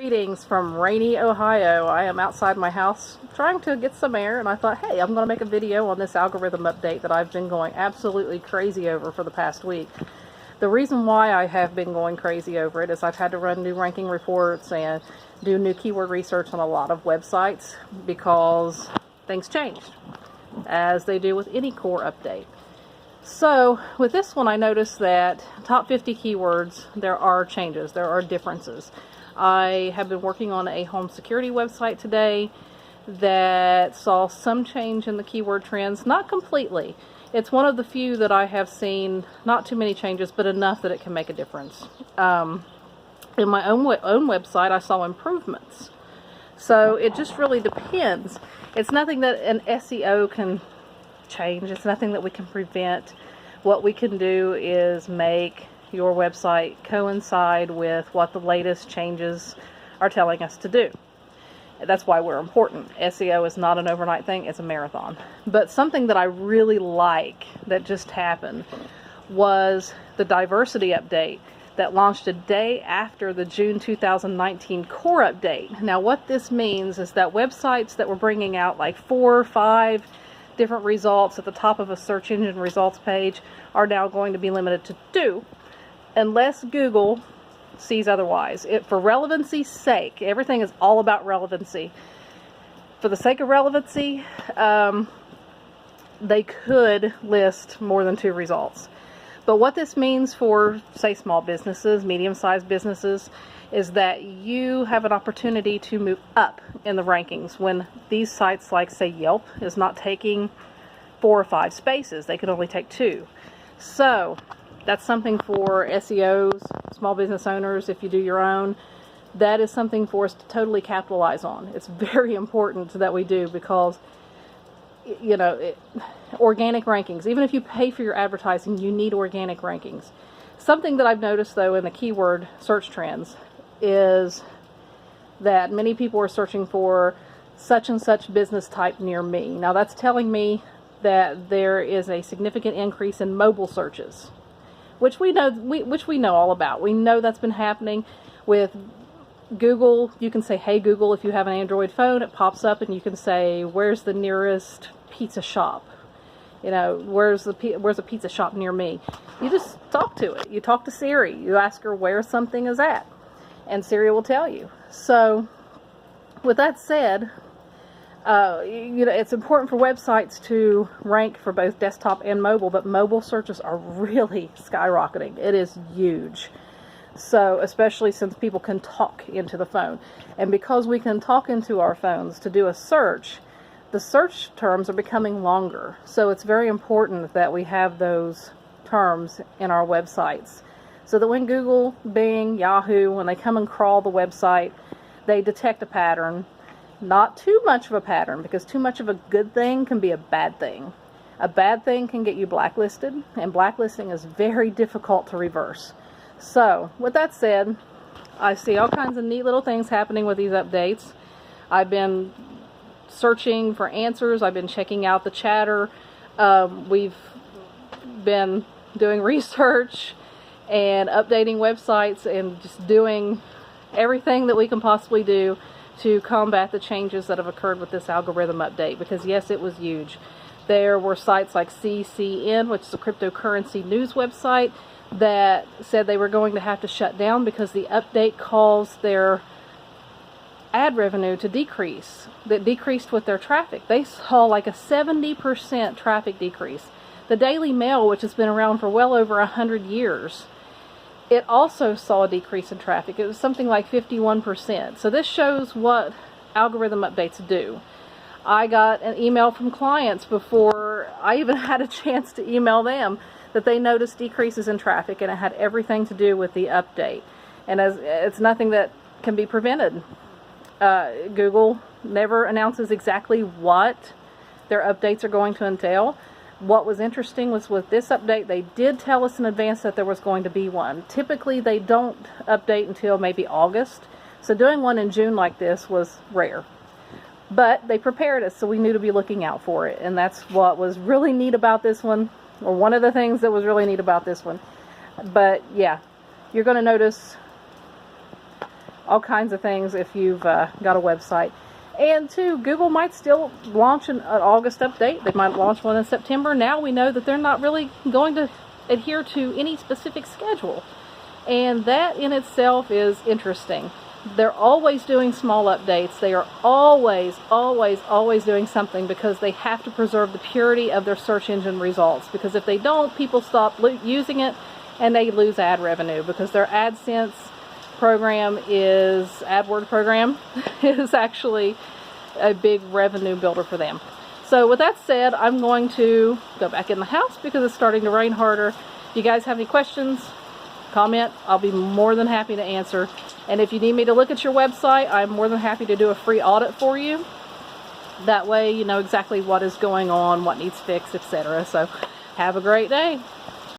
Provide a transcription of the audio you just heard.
Greetings from rainy Ohio. I am outside my house trying to get some air, and I thought, hey, I'm going to make a video on this algorithm update that I've been going absolutely crazy over for the past week. The reason why I have been going crazy over it is I've had to run new ranking reports and do new keyword research on a lot of websites because things changed, as they do with any core update. So with this one, I noticed that top 50 keywords, there are changes, there are differences. I have been working on a home security website today that saw some change in the keyword trends, not completely. It's one of the few that I have seen, not too many changes, but enough that it can make a difference. In my own website, I saw improvements. So it just really depends. It's nothing that an SEO can change. It's nothing that we can prevent. What we can do is make your website coincide with what the latest changes are telling us to do. That's why we're important. SEO is not an overnight thing, it's a marathon. But something that I really like that just happened was the diversity update that launched a day after the June 2019 core update. Now what this means is that websites that were bringing out like 4 or 5 different results at the top of a search engine results page are now going to be limited to 2, unless Google sees otherwise. For relevancy's sake, everything is all about relevancy. For the sake of relevancy, they could list more than 2 results. But what this means for, say, small businesses, medium-sized businesses, is that you have an opportunity to move up in the rankings when these sites like, say, Yelp is not taking 4 or 5 spaces. They can only take 2. So that's something for SEOs, small business owners, if you do your own. That is something for us to totally capitalize on. It's very important that we do because, you know, organic rankings, even if you pay for your advertising, you need organic rankings. Something that I've noticed, though, in the keyword search trends is that many people are searching for such and such business type near me. Now, that's telling me that there is a significant increase in mobile searches, which we know all about. We know that's been happening with Google. You can say, hey Google, if you have an Android phone, it pops up and you can say, where's the nearest pizza shop? You know, where's a pizza shop near me? You just talk to it. You talk to Siri. You ask her where something is at, and Siri will tell you. So with that said, you know, it's important for websites to rank for both desktop and mobile, but mobile searches are really skyrocketing. It is huge. So, especially since people can talk into the phone. And because we can talk into our phones to do a search, the search terms are becoming longer. So it's very important that we have those terms in our websites, so that when Google, Bing, Yahoo, when they come and crawl the website, they detect a pattern. Not too much of a pattern, because too much of a good thing can be a bad thing. A bad thing can get you blacklisted, and blacklisting is very difficult to reverse. So, with that said, I see all kinds of neat little things happening with these updates. I've been searching for answers. I've been checking out the chatter. We've been doing research and updating websites and just doing everything that we can possibly do to combat the changes that have occurred with this algorithm update, because yes, it was huge. There were sites like CCN, which is a cryptocurrency news website, that said they were going to have to shut down because the update caused their ad revenue to decrease. That decreased with their traffic. They saw like a 70% traffic decrease. The Daily Mail, which has been around for well over 100 years, it also saw a decrease in traffic. It was something like 51%. So this shows what algorithm updates do. I got an email from clients before I even had a chance to email them that they noticed decreases in traffic, and it had everything to do with the update. And as it's nothing that can be prevented. Google never announces exactly what their updates are going to entail. What was interesting was with this update, they did tell us in advance that there was going to be one. Typically, they don't update until maybe August. So doing one in June like this was rare. But they prepared us, so we knew to be looking out for it. And that's what was really neat about this one, or one of the things that was really neat about this one. But yeah, you're going to notice all kinds of things if you've got a website. And two, Google might still launch an August update. They might launch one in September. Now we know that they're not really going to adhere to any specific schedule. And that in itself is interesting. They're always doing small updates. They are always, always, always doing something because they have to preserve the purity of their search engine results. Because if they don't, people stop using it and they lose ad revenue, because their AdSense program AdWord program is actually a big revenue builder for them. So with that said, I'm going to go back in the house because it's starting to rain harder. If you guys have any questions, comment. I'll be more than happy to answer. And if you need me to look at your website, I'm more than happy to do a free audit for you. That way you know exactly what is going on, what needs fixed, etc. So have a great day.